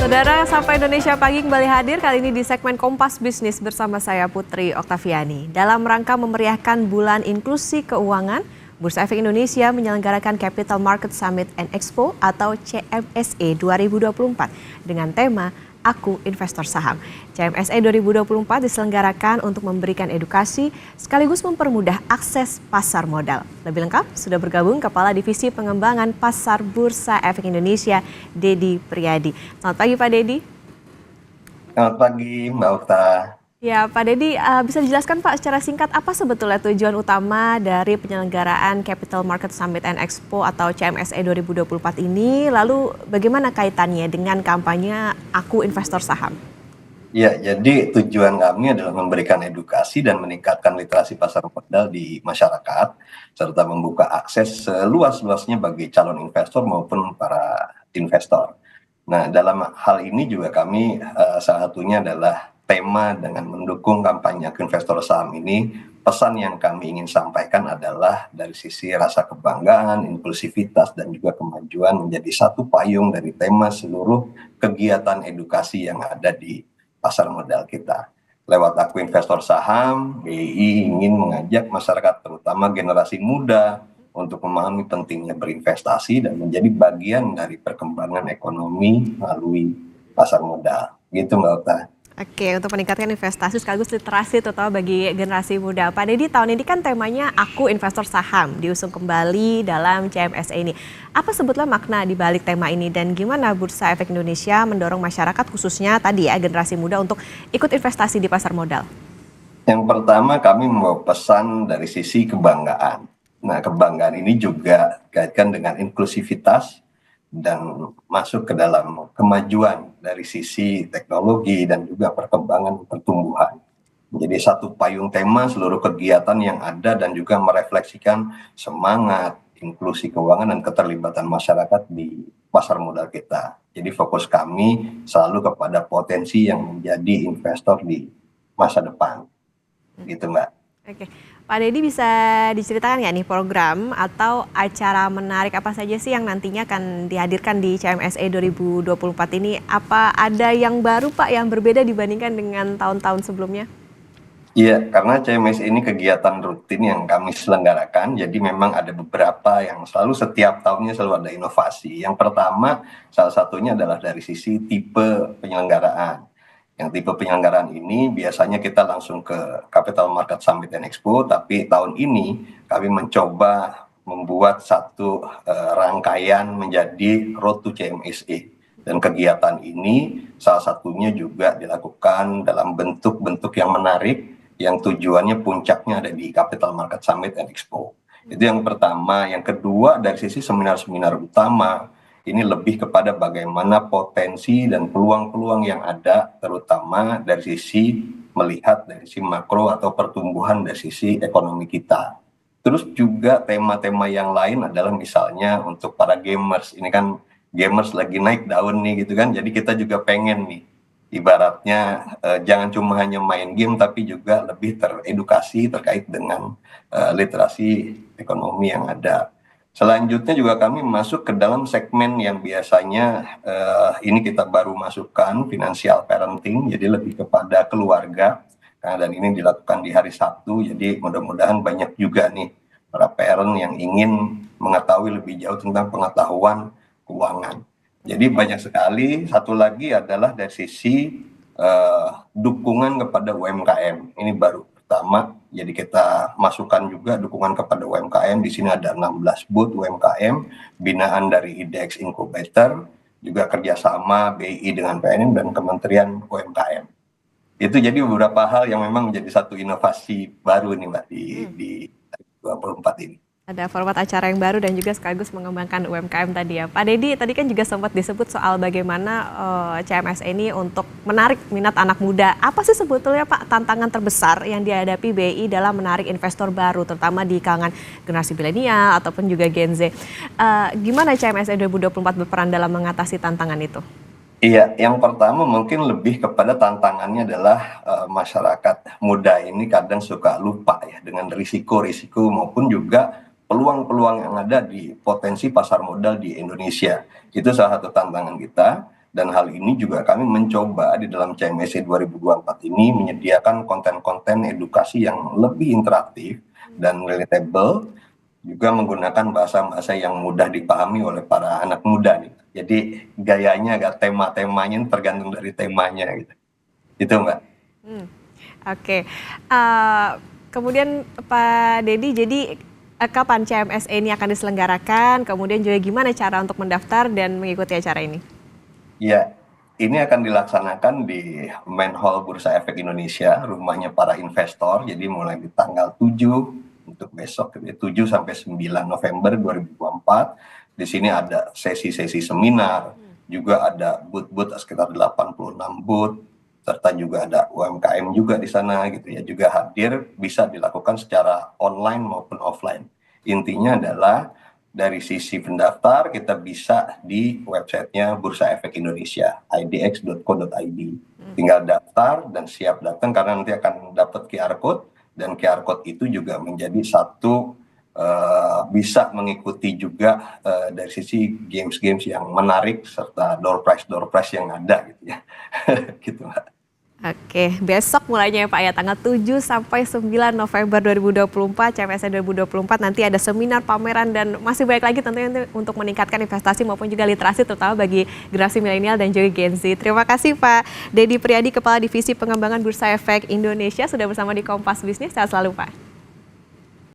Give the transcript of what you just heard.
Saudara, Sapa Indonesia Pagi kembali hadir kali ini di segmen Kompas Bisnis bersama saya Putri Oktaviani. Dalam rangka memeriahkan Bulan Inklusi Keuangan, Bursa Efek Indonesia menyelenggarakan Capital Market Summit and Expo atau CMSE 2024 dengan tema Aku Investor Saham. CMSE 2024 diselenggarakan untuk memberikan edukasi sekaligus mempermudah akses pasar modal. Lebih lengkap sudah bergabung Kepala Divisi Pengembangan Pasar Bursa Efek Indonesia, Dedi Priadi. Selamat pagi Pak Dedi. Selamat pagi Mbak Okta. Ya Pak Dedi, bisa dijelaskan Pak secara singkat apa sebetulnya tujuan utama dari penyelenggaraan Capital Market Summit and Expo atau CMSE 2024 ini, lalu bagaimana kaitannya dengan kampanye Aku Investor Saham? Ya, jadi tujuan kami adalah memberikan edukasi dan meningkatkan literasi pasar modal di masyarakat, serta membuka akses seluas-luasnya bagi calon investor maupun para investor. Nah, dalam hal ini juga kami salah satunya adalah tema dengan mendukung kampanye investor saham ini. Pesan yang kami ingin sampaikan adalah dari sisi rasa kebanggaan, inklusivitas, dan juga kemajuan menjadi satu payung dari tema seluruh kegiatan edukasi yang ada di pasar modal kita. Lewat Aku Investor Saham, BI ingin mengajak masyarakat terutama generasi muda untuk memahami pentingnya berinvestasi dan menjadi bagian dari perkembangan ekonomi melalui pasar modal. Gitu Mbak Okta. Oke, untuk meningkatkan investasi sekaligus literasi terutama bagi generasi muda. Pak Dedi, tahun ini kan temanya Aku Investor Saham diusung kembali dalam CMSE ini. Apa sebetulnya makna di balik tema ini dan gimana Bursa Efek Indonesia mendorong masyarakat khususnya tadi ya generasi muda untuk ikut investasi di pasar modal? Yang pertama kami membawa pesan dari sisi kebanggaan. Nah, kebanggaan ini juga kaitkan dengan inklusivitas dan masuk ke dalam kemajuan dari sisi teknologi dan juga perkembangan pertumbuhan. Jadi satu payung tema seluruh kegiatan yang ada dan juga merefleksikan semangat, inklusi keuangan dan keterlibatan masyarakat di pasar modal kita. Jadi fokus kami selalu kepada potensi yang menjadi investor di masa depan. Gitu Mbak. Oke, Pak Dedi bisa diceritakan nggak nih program atau acara menarik apa saja sih yang nantinya akan dihadirkan di CMSE 2024 ini? Apa ada yang baru Pak yang berbeda dibandingkan dengan tahun-tahun sebelumnya? Iya, karena CMS ini kegiatan rutin yang kami selenggarakan, jadi memang ada beberapa yang selalu setiap tahunnya selalu ada inovasi. Yang pertama, salah satunya adalah dari sisi tipe penyelenggaraan. Yang tipe penyelenggaraan ini biasanya kita langsung ke Capital Market Summit and Expo, tapi tahun ini kami mencoba membuat satu rangkaian menjadi Road to CMSE. Dan kegiatan ini salah satunya juga dilakukan dalam bentuk-bentuk yang menarik, yang tujuannya puncaknya ada di Capital Market Summit and Expo. Itu yang pertama. Yang kedua, dari sisi seminar-seminar utama, ini lebih kepada bagaimana potensi dan peluang-peluang yang ada, terutama dari sisi melihat dari sisi makro atau pertumbuhan dari sisi ekonomi kita. Terus juga tema-tema yang lain adalah misalnya untuk para gamers. Ini kan gamers lagi naik daun nih gitu kan, jadi kita juga pengen nih ibaratnya jangan cuma hanya main game tapi juga lebih teredukasi terkait dengan literasi ekonomi yang ada. Selanjutnya juga kami masuk ke dalam segmen yang biasanya ini kita baru masukkan financial parenting, jadi lebih kepada keluarga. Dan ini dilakukan di hari Sabtu, jadi mudah-mudahan banyak juga nih para parent yang ingin mengetahui lebih jauh tentang pengetahuan keuangan. Jadi banyak sekali. Satu lagi adalah dari sisi dukungan kepada UMKM. Ini baru pertama, jadi kita masukkan juga dukungan kepada UMKM. Di sini ada 16 booth UMKM, binaan dari IDX Incubator, juga kerjasama BI dengan PNM dan Kementerian UMKM. Itu jadi beberapa hal yang memang menjadi satu inovasi baru nih Mbak di 2024 ini. Ada format acara yang baru dan juga sekaligus mengembangkan UMKM tadi ya. Pak Dedi, tadi kan juga sempat disebut soal bagaimana CMS ini untuk menarik minat anak muda. Apa sih sebetulnya Pak tantangan terbesar yang dihadapi BI dalam menarik investor baru, terutama di kalangan generasi milenial ataupun juga Gen Z? Gimana CMS 2024 berperan dalam mengatasi tantangan itu? Iya, yang pertama mungkin lebih kepada tantangannya adalah masyarakat muda ini kadang suka lupa ya dengan risiko-risiko maupun juga peluang-peluang yang ada di potensi pasar modal di Indonesia. Itu salah satu tantangan kita. Dan hal ini juga kami mencoba di dalam CMSC 2024 ini menyediakan konten-konten edukasi yang lebih interaktif dan relatable, juga menggunakan bahasa-bahasa yang mudah dipahami oleh para anak muda nih. Jadi gayanya agak tema-temanya tergantung dari temanya gitu. Itu Mbak. Oke. Kemudian Pak Dedi, jadi kapan CMSE ini akan diselenggarakan? Kemudian juga gimana cara untuk mendaftar dan mengikuti acara ini? Ya, ini akan dilaksanakan di Main Hall Bursa Efek Indonesia, rumahnya para investor. Jadi mulai di tanggal 7 untuk besok, 7 sampai 9 November 2024. Di sini ada sesi-sesi seminar, juga ada booth-booth sekitar 86 booth, serta juga ada UMKM juga di sana gitu ya, juga hadir, bisa dilakukan secara online maupun offline. Intinya adalah dari sisi pendaftar kita bisa di websitenya Bursa Efek Indonesia, idx.co.id. Tinggal daftar dan siap datang karena nanti akan dapat QR code, dan QR code itu juga menjadi satu bisa mengikuti juga dari sisi games-games yang menarik serta door prize yang ada gitu ya. Gitu Mbak. Oke, besok mulainya ya Pak ya, tanggal 7 sampai 9 November 2024, CMSE 2024 nanti ada seminar, pameran, dan masih banyak lagi tentunya untuk meningkatkan investasi maupun juga literasi terutama bagi generasi milenial dan juga Gen Z. Terima kasih Pak Dedi Priadi, Kepala Divisi Pengembangan Bursa Efek Indonesia sudah bersama di Kompas Bisnis. Sehat selalu Pak.